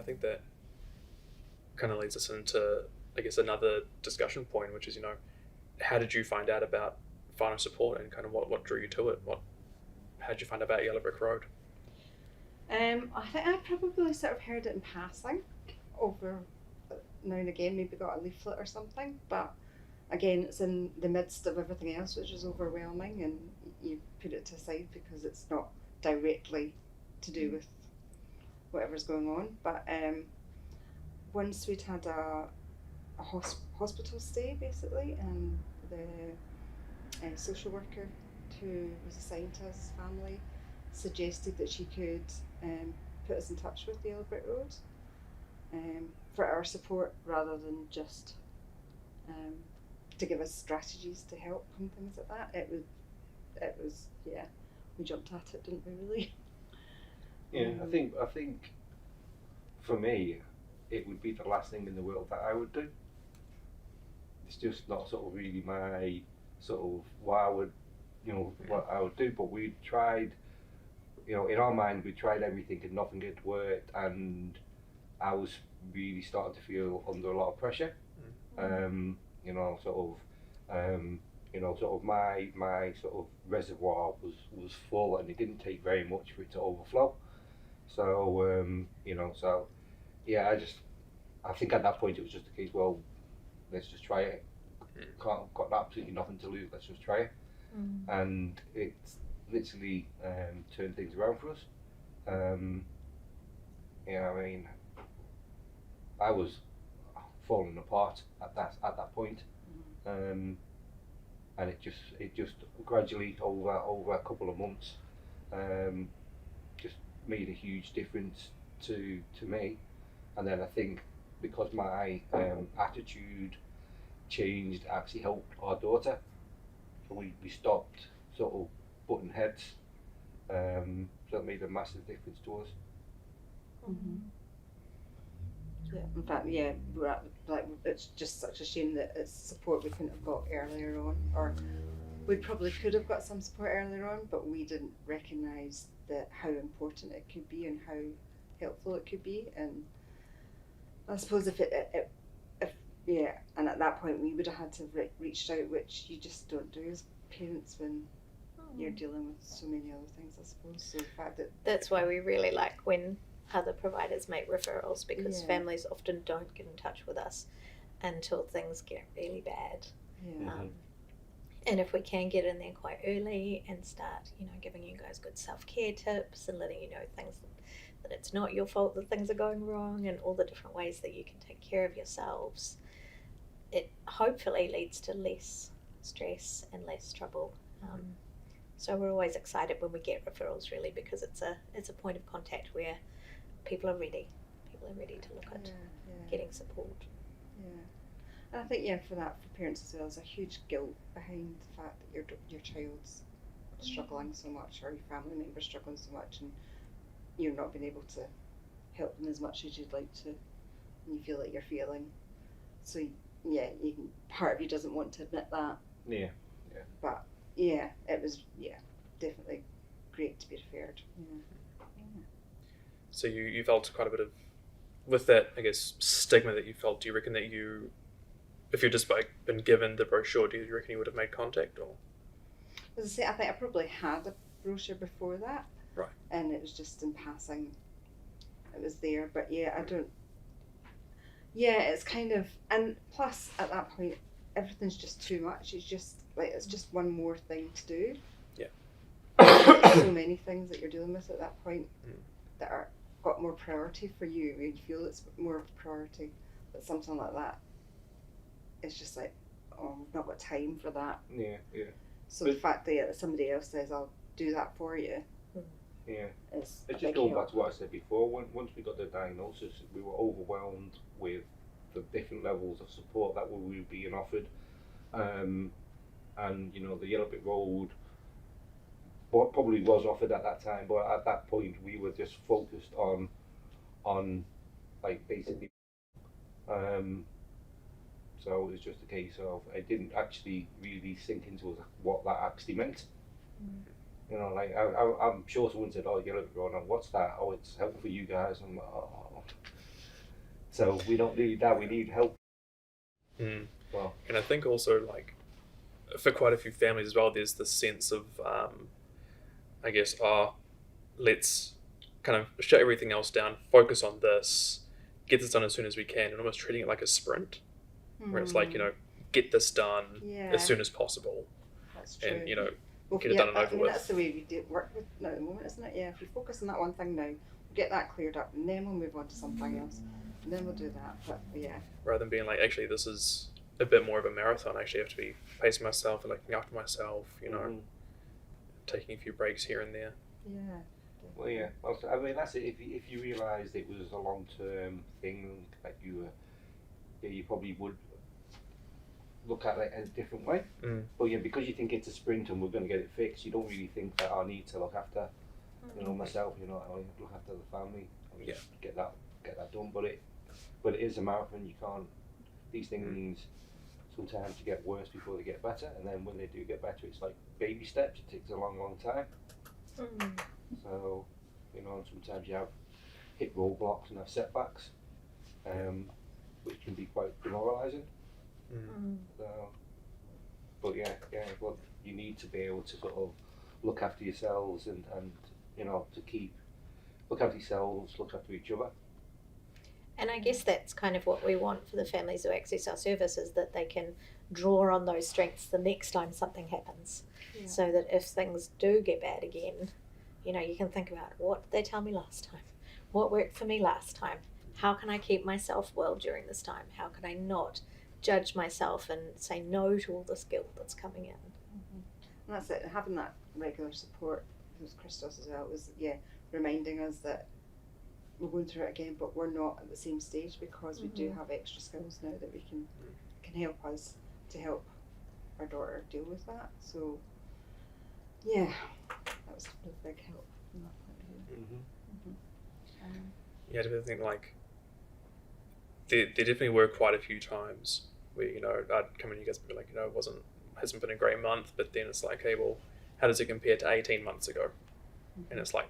think that kind of leads us into, I guess, another discussion point, which is, how did you find out about Whānau Support and kind of what drew you to it? How did you find out about Yellow Brick Road? I think I probably sort of heard it in passing over now and again, maybe got a leaflet or something, but again, it's in the midst of everything else, which is overwhelming, and you put it to the side because it's not directly to do with whatever's going on. But once we'd had a hospital stay, basically, and the social worker who was assigned to us family suggested that she could put us in touch with the Yellow Brick Road for our support rather than just to give us strategies to help and things like that. It was we jumped at it, didn't we, really? Yeah, I think for me, it would be the last thing in the world that I would do. It's just not sort of really my sort of what I would do. But we tried, in our mind, we tried everything and nothing had worked, and I was really starting to feel under a lot of pressure. Sort of my sort of reservoir was full, and it didn't take very much for it to overflow. So I think at that point it was just a case, well, let's just try it. Got absolutely nothing to lose. Let's just try it, and it's literally turned things around for us. I was falling apart at that point, and it just gradually over a couple of months, just made a huge difference to me. And then I think because my attitude changed, actually helped our daughter. So we stopped sort of butting heads. So it made a massive difference to us. Yeah, in fact, it's just such a shame that it's support we couldn't have got earlier on, or we probably could have got some support earlier on, but we didn't recognise that how important it could be and how helpful it could be. And I suppose if and at that point we would have had to have reached out, which you just don't do as parents when you're dealing with so many other things, I suppose. So the fact that's why we really like when other providers make referrals, because families often don't get in touch with us until things get really bad. And if we can get in there quite early and start, giving you guys good self-care tips and letting you know things that it's not your fault that things are going wrong, and all the different ways that you can take care of yourselves, it hopefully leads to less stress and less trouble. So we're always excited when we get referrals, really, because it's a point of contact where people are ready to look at getting support. And I think for parents as well, there's a huge guilt behind the fact that your child's struggling so much, or your family member's struggling so much, and you're not being able to help them as much as you'd like to, and you feel like you're failing. So part of you doesn't want to admit that. But it was definitely great to be referred. So you felt quite a bit of, with that, I guess, stigma that you felt, do you reckon that if you'd just been given the brochure, do you reckon you would have made contact? Or? As I say, I think I probably had a brochure before that. Right. And it was just in passing. It was there, but I don't. It's kind of, and plus at that point, everything's just too much. It's just one more thing to do. So many things that you're dealing with at that point that are got more priority for you. You feel it's more of a priority, but something like that, it's just like, oh, I've not got time for that. So the fact that somebody else says, I'll do that for you. It's just going back to what I said before. Once we got the diagnosis, we were overwhelmed with the different levels of support that we were being offered. And the Yellow Brick Road what probably was offered at that time, but at that point we were just focused on like basically so it was just a case of it didn't actually really sink into us what that actually meant. I'm sure someone said, oh, Yellow Brick Road, and what's that? Oh, it's helpful for you guys. And So we don't need that. We need help. Mm. Well, And I think also, like, for quite a few families as well, there's this sense of, I guess, let's kind of shut everything else down, focus on this, get this done as soon as we can, and almost treating it like a sprint, where it's like, get this done Yeah. as soon as possible, That's true. and, Well, get it done and over with. That's the way we do work with now at the moment, isn't it? Yeah, if we focus on that one thing now, get that cleared up, and then we'll move on to something else, and then we'll do that. But yeah, Rather than being like, actually, this is a bit more of a marathon. I actually have to be pacing myself and looking after myself, taking a few breaks here and there. yeah. well, yeah. Well, I mean, that's it. If you realised it was a long-term thing that you probably would look at it in a different way. But yeah, because you think it's a sprint and we're going to get it fixed, you don't really think that I need to look after, myself. I look after the family. Get that done. But it is a marathon. You can't. These things sometimes you get worse before they get better, and then when they do get better, it's like baby steps. It takes a long, long time. So, sometimes you have hit roadblocks and have setbacks, which can be quite demoralising. So, but well, you need to be able to sort of look after yourselves and look after yourselves, look after each other. And I guess that's kind of what we want for the families who access our services, that they can draw on those strengths the next time something happens. Yeah. So that if things do get bad again, you can think about, what did they tell me last time? What worked for me last time? How can I keep myself well during this time? How can I not judge myself and say no to all this guilt that's coming in? And that's it. Having that regular support, as Christos as well, was reminding us that we're going through it again, but we're not at the same stage, because we do have extra skills now that we can help us to help our daughter deal with that. So yeah, that was a big help from that point of view. Yeah, I definitely think, like, there definitely were quite a few times where, I'd come in, you guys would be like, hasn't been a great month, but then it's like, hey, well, how does it compare to 18 months ago? And it's like,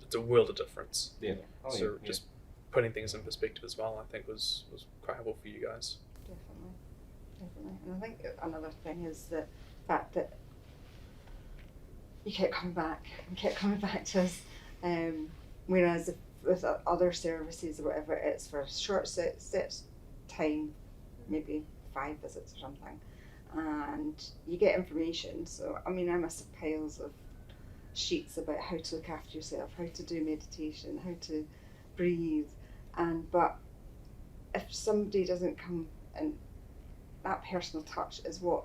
it's a world of difference. Yeah. So just putting things in perspective as well, I think was quite helpful for you guys. Definitely. And I think another thing is the fact that you kept coming back to us, whereas with other services or whatever, it's for short sets time, maybe 5 visits or something, and you get information. So I must have piles of sheets about how to look after yourself, how to do meditation, how to breathe, but if somebody doesn't come, and that personal touch is what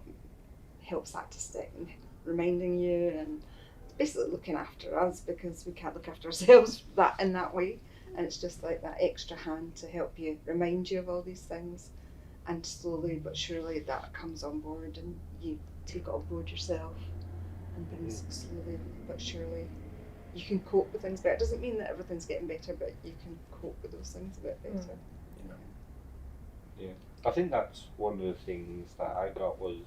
helps that to stick, and reminding you and basically looking after us, because we can't look after ourselves in that way, and it's just like that extra hand to help you, remind you of all these things, and slowly but surely that comes on board and you take it on board yourself, and then slowly but surely you can cope with things better. It doesn't mean that everything's getting better, but you can cope with those things a bit better. Yeah, I think that's one of the things that I got was,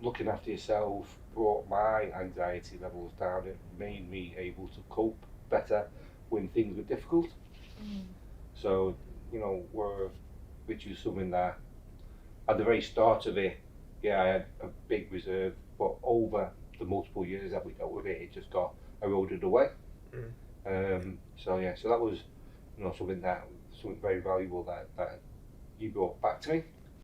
looking after yourself brought my anxiety levels down. It made me able to cope better when things were difficult. So, which was something that at the very start of it, I had a big reserve, but over the multiple years that we dealt with it, it just got eroded away. So that was, something very valuable that you brought back to me.